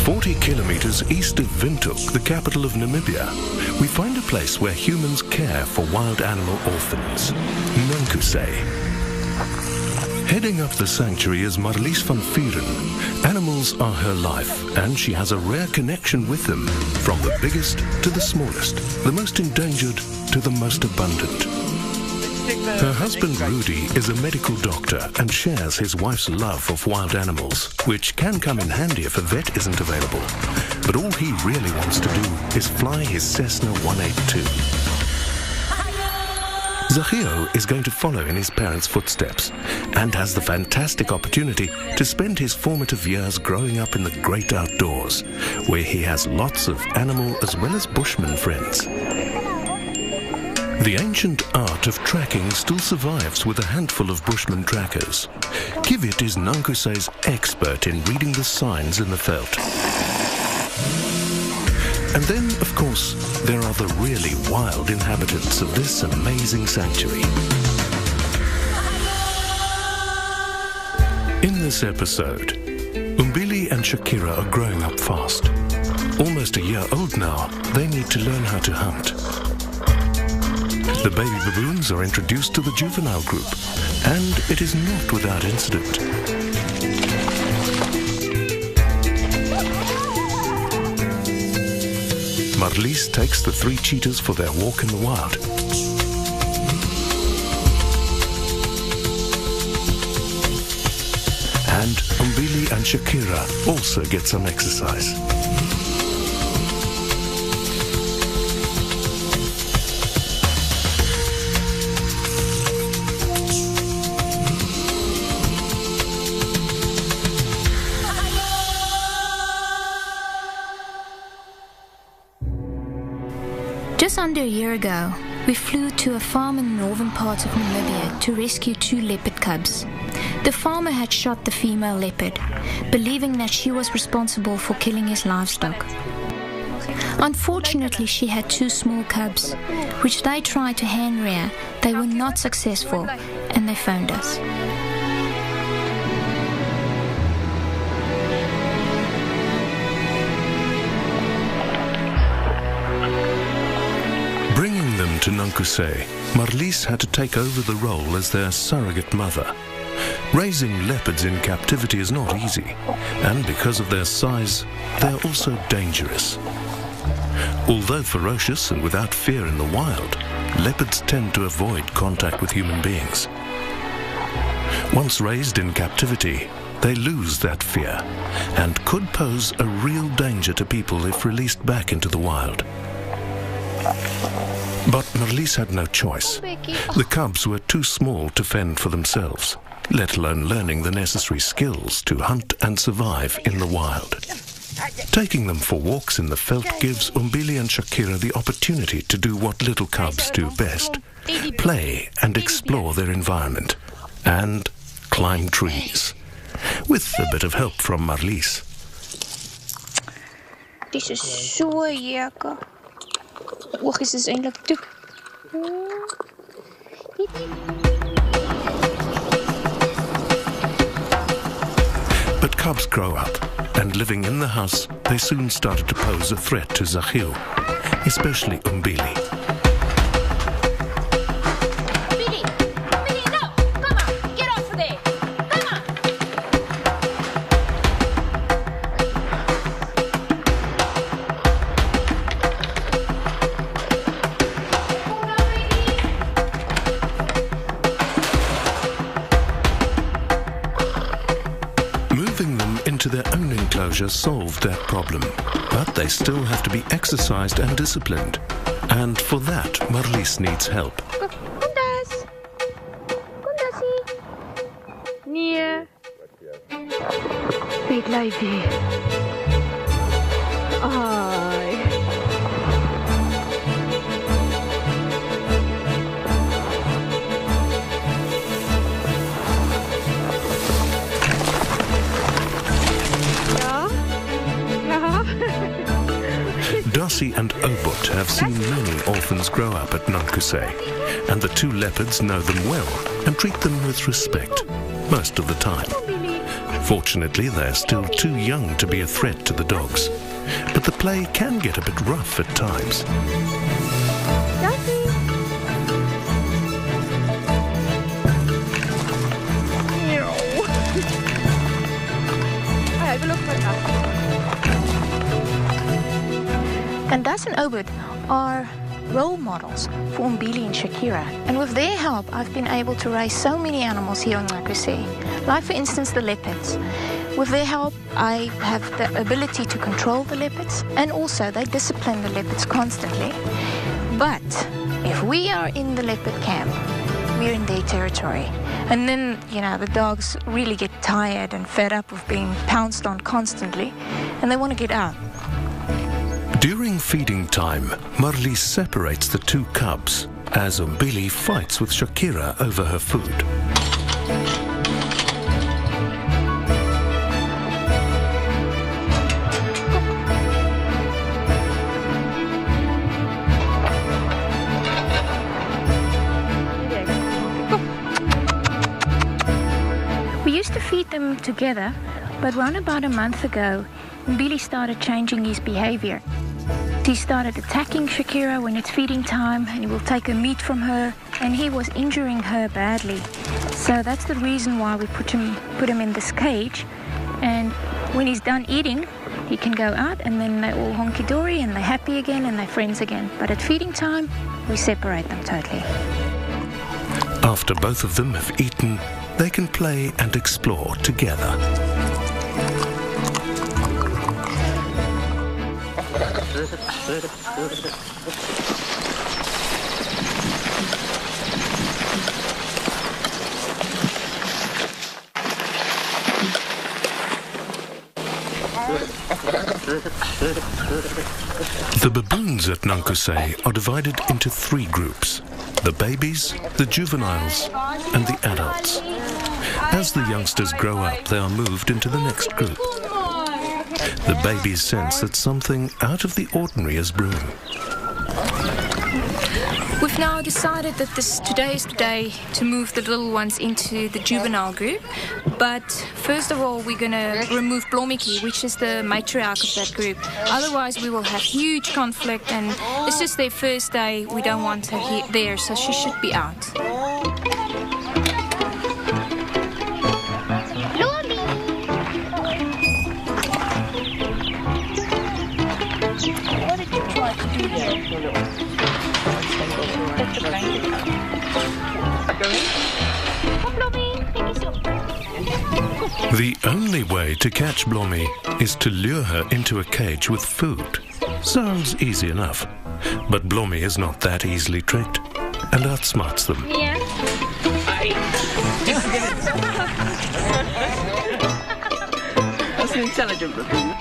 40 kilometers east of Windhoek, the capital of Namibia, we find a place where humans care for wild animal orphans, Nankusay. Heading up the sanctuary is Marlies van Vuren. Animals are her life, and she has a rare connection with them, from the biggest to the smallest, the most endangered to the most abundant. Her husband Rudy is a medical doctor and shares his wife's love of wild animals, which can come in handy if a vet isn't available. But all he really wants to do is fly his Cessna 182. Zachio is going to follow in his parents' footsteps and has the fantastic opportunity to spend his formative years growing up in the great outdoors, where he has lots of animal as well as bushman friends. The ancient art of tracking still survives with a handful of bushman trackers. Kivit is Nankusay's expert in reading the signs in the veld. And then, of course, there are the really wild inhabitants of this amazing sanctuary. In this episode, Umbili and Shakira are growing up fast. Almost a year old now, they need to learn how to hunt. The baby baboons are introduced to the juvenile group, and it is not without incident. Marlies takes the 3 cheetahs for their walk in the wild. And Umbili and Shakira also get some exercise. Just under a year ago, we flew to a farm in the northern parts of Namibia to rescue 2 leopard cubs. The farmer had shot the female leopard, believing that she was responsible for killing his livestock. Unfortunately, she had 2 small cubs, which they tried to hand rear. They were not successful, and they phoned us. Bringing them to Nankusay, Marlies had to take over the role as their surrogate mother. Raising leopards in captivity is not easy, and because of their size, they're also dangerous. Although ferocious and without fear in the wild, leopards tend to avoid contact with human beings. Once raised in captivity, they lose that fear and could pose a real danger to people if released back into the wild. But Marlies had no choice. The cubs were too small to fend for themselves, let alone learning the necessary skills to hunt and survive in the wild. Taking them for walks in the veld gives Umbili and Shakira the opportunity to do what little cubs do best: play and explore their environment, and climb trees, with a bit of help from Marlies. This is so lekker. Oogjes is eindelijk toe. But cubs grow up, and living in the house, they soon started to pose a threat to Zachio, especially Umbili. Umbili, no! Come on, get off of there! Come on! Moving them into their own enclosure solved that problem, but they still have to be exercised and disciplined. And for that, Marlies needs help. Kundas! Kundasie! Nee. Big lady. Ai. Darcy and Obot have seen many orphans grow up at Nankusay, and the 2 leopards know them well and treat them with respect most of the time. Fortunately, they're still too young to be a threat to the dogs, but the play can get a bit rough at times. And Das and Obed are role models for Umbili and Shakira. And with their help, I've been able to raise so many animals here on Nakusei. Like, for instance, the leopards. With their help, I have the ability to control the leopards, and also they discipline the leopards constantly. But if we are in the leopard camp, we're in their territory. And then, you know, the dogs really get tired and fed up of being pounced on constantly, and they want to get out. During feeding time, Marlies separates the two cubs as Umbili fights with Shakira over her food. We used to feed them together, but around about a month ago, Umbili started changing his behavior. He started attacking Shakira when it's feeding time, and he will take her meat from her, and he was injuring her badly. So that's the reason why we put him in this cage, and when he's done eating, he can go out, and then they're all honky-dory, and they're happy again, and they're friends again. But at feeding time, we separate them totally. After both of them have eaten, they can play and explore together. The baboons at Nakusei are divided into three groups: the babies, the juveniles, and the adults. As the youngsters grow up, they are moved into the next group. The babies sense that something out of the ordinary is brewing. We've now decided that today is the day to move the little ones into the juvenile group. But first of all, we're going to remove Blomiki, which is the matriarch of that group. Otherwise, we will have huge conflict, and it's just their first day. We don't want her there, so she should be out. What did you try to do there? Put the blanket up. The only way to catch Blommy is to lure her into a cage with food. Sounds easy enough, but Blommy is not that easily tricked and outsmarts them. Yeah. That's an intelligent baboon.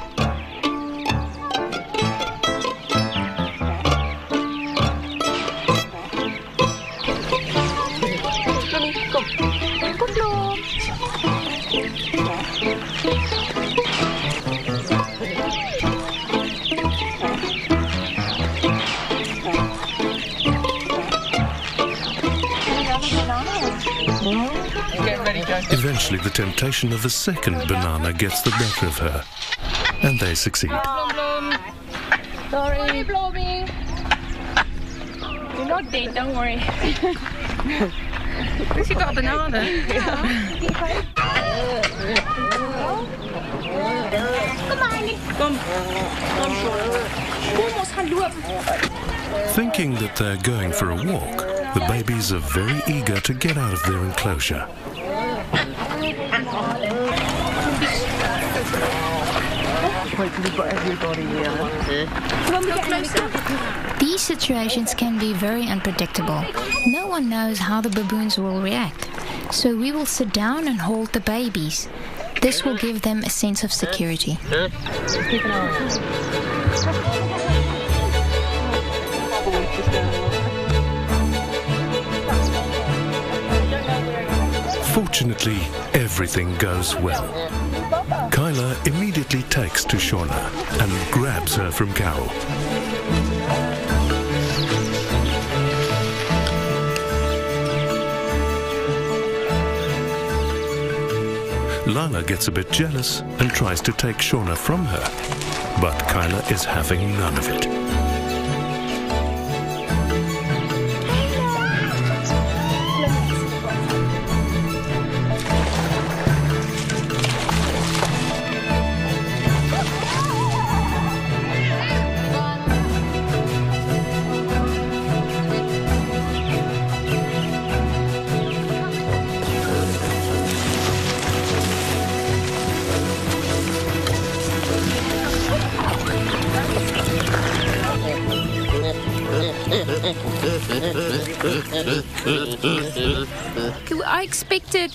Eventually, the temptation of a second banana gets the better of her, and they succeed. Sorry, Blommy. You're not dead, don't worry. At least you got a banana. Thinking that they're going for a walk, the babies are very eager to get out of their enclosure. These situations can be very unpredictable. No one knows how the baboons will react. So we will sit down and hold the babies. This will give them a sense of security. Fortunately, everything goes well. Kyla immediately takes to Shauna and grabs her from Carol. Lala gets a bit jealous and tries to take Shauna from her, but Kyla is having none of it. I expected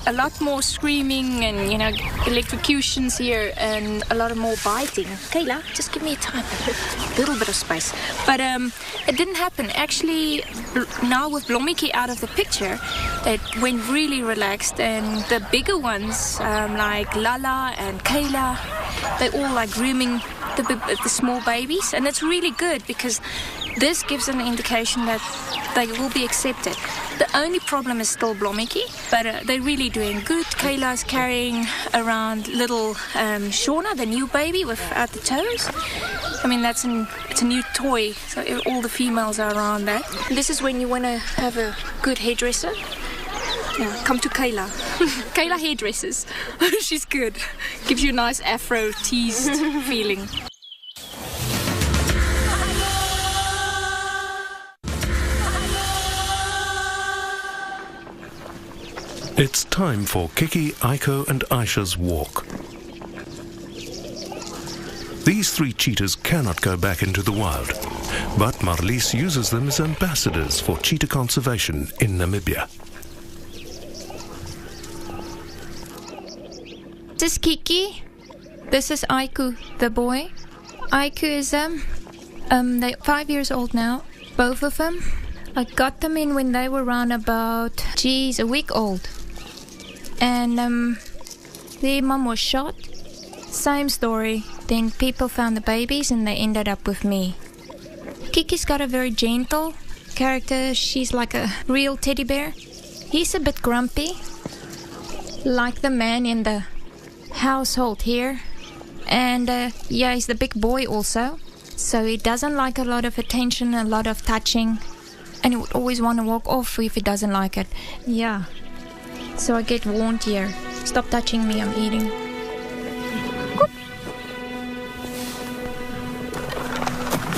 a lot more screaming and, electrocutions here and a lot more biting. Kayla, just give me time. A little bit of space. But it didn't happen. Actually, now with Blommetjie out of the picture, it went really relaxed. And the bigger ones, like Lala and Kayla, they're all like grooming the small babies. And it's really good because this gives an indication that they will be accepted. The only problem is still Blommetjie, but they're really doing good. Kayla's carrying around little Shauna, the new baby without the toes. I mean, it's a new toy, so all the females are around that. This is when you want to have a good hairdresser. Yeah, come to Kayla. Kayla hairdressers. She's good. Gives you a nice afro teased feeling. It's time for Kiki, Aiko and Aisha's walk. These three cheetahs cannot go back into the wild, but Marlies uses them as ambassadors for cheetah conservation in Namibia. This is Kiki. This is Aiku, the boy. Aiku is they're 5 years old now, both of them. I got them in when they were around about, a week old. And their mum was shot. Same story. Then people found the babies and they ended up with me. Kiki's got a very gentle character. She's like a real teddy bear. He's a bit grumpy, like the man in the household here. And he's the big boy also. So he doesn't like a lot of attention, a lot of touching. And he would always want to walk off if he doesn't like it. Yeah. So I get warned here. Stop touching me, I'm eating.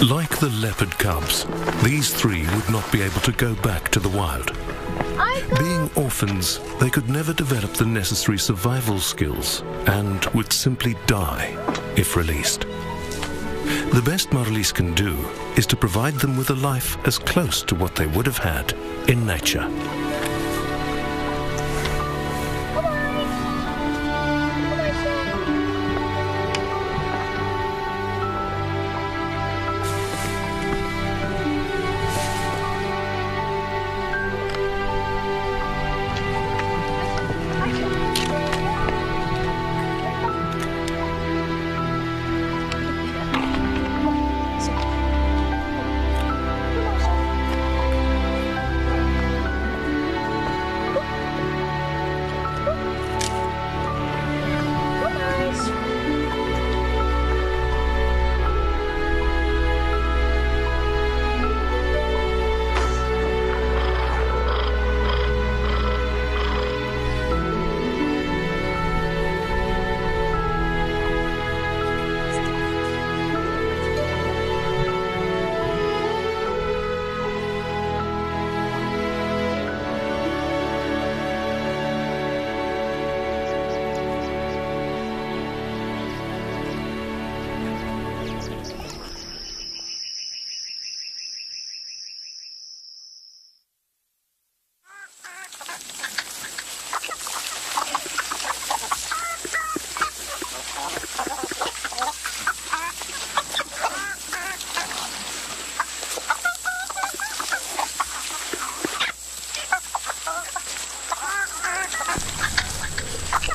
Like the leopard cubs, these three would not be able to go back to the wild. Being orphans, they could never develop the necessary survival skills and would simply die if released. The best Marlies can do is to provide them with a life as close to what they would have had in nature.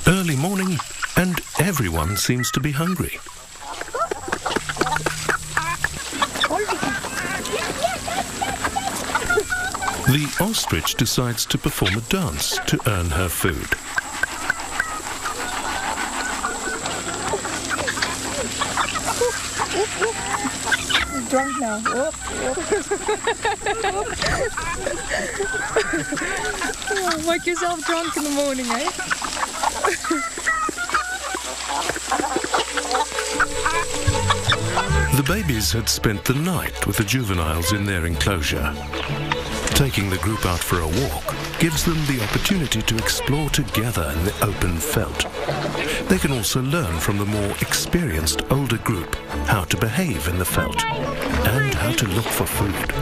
Early morning, and everyone seems to be hungry. The ostrich decides to perform a dance to earn her food. He's drunk now. Oh, make yourself drunk in the morning, eh? The babies had spent the night with the juveniles in their enclosure. Taking the group out for a walk gives them the opportunity to explore together in the open veldt. They can also learn from the more experienced older group how to behave in the veldt and how to look for food.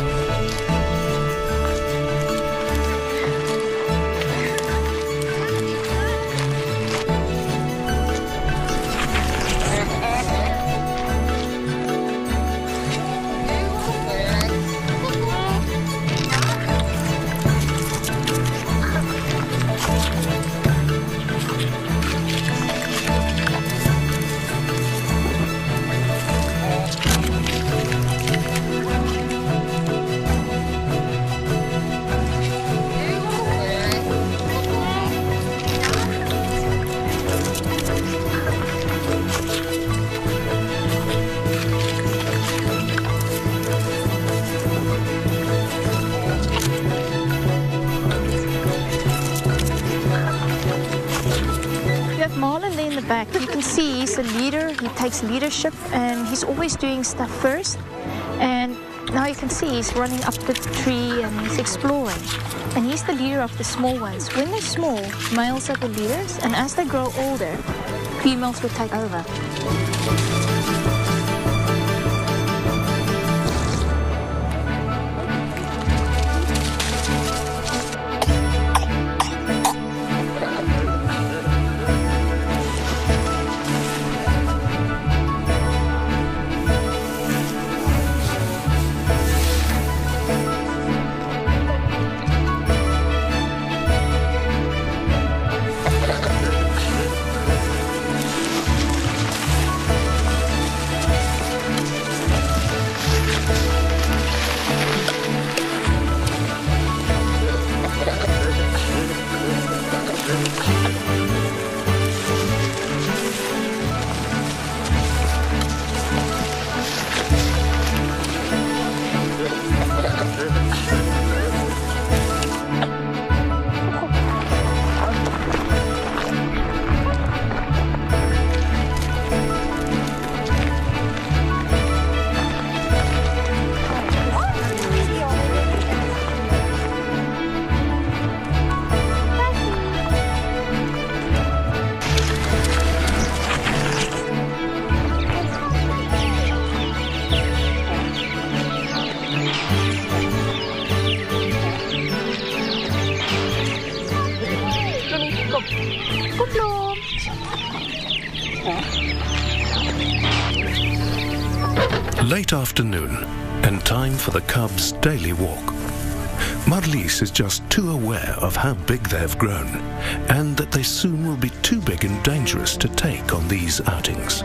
Back. You can see he's a leader, he takes leadership and he's always doing stuff first. And now you can see he's running up the tree and he's exploring. And he's the leader of the small ones. When they're small, males are the leaders, and as they grow older, females will take over. Late afternoon, and time for the cubs' daily walk. Marlies is just too aware of how big they have grown, and that they soon will be too big and dangerous to take on these outings.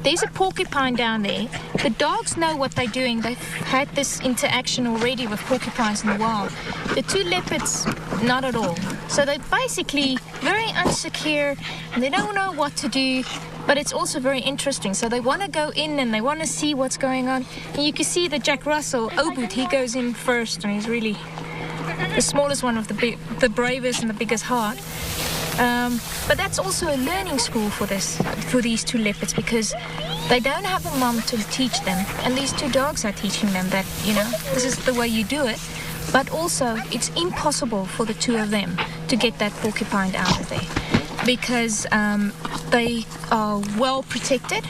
there's a porcupine down there. The dogs know what they're doing. They've had this interaction already with porcupines in the wild. The two leopards, not at all. So they're basically very insecure and they don't know what to do, but it's also very interesting. So they want to go in and they want to see what's going on. And you can see the Jack Russell, Obud, he goes in first and he's really the smallest one of the bravest and the biggest heart. But that's also a learning school for these two leopards, because they don't have a mom to teach them, and these two dogs are teaching them that, you know, this is the way you do it. But also, it's impossible for the two of them to get that porcupine out of there, because they are well protected,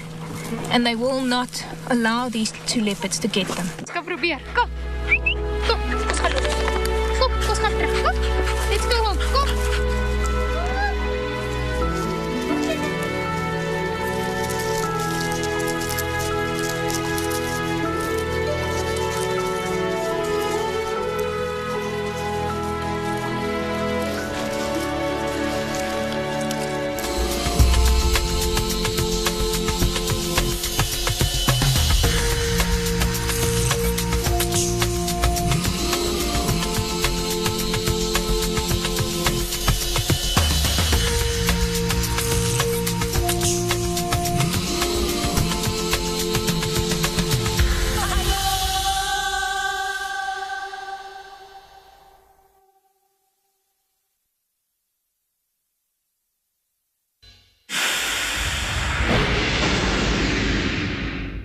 and they will not allow these two leopards to get them. Let's go probeer. Kom.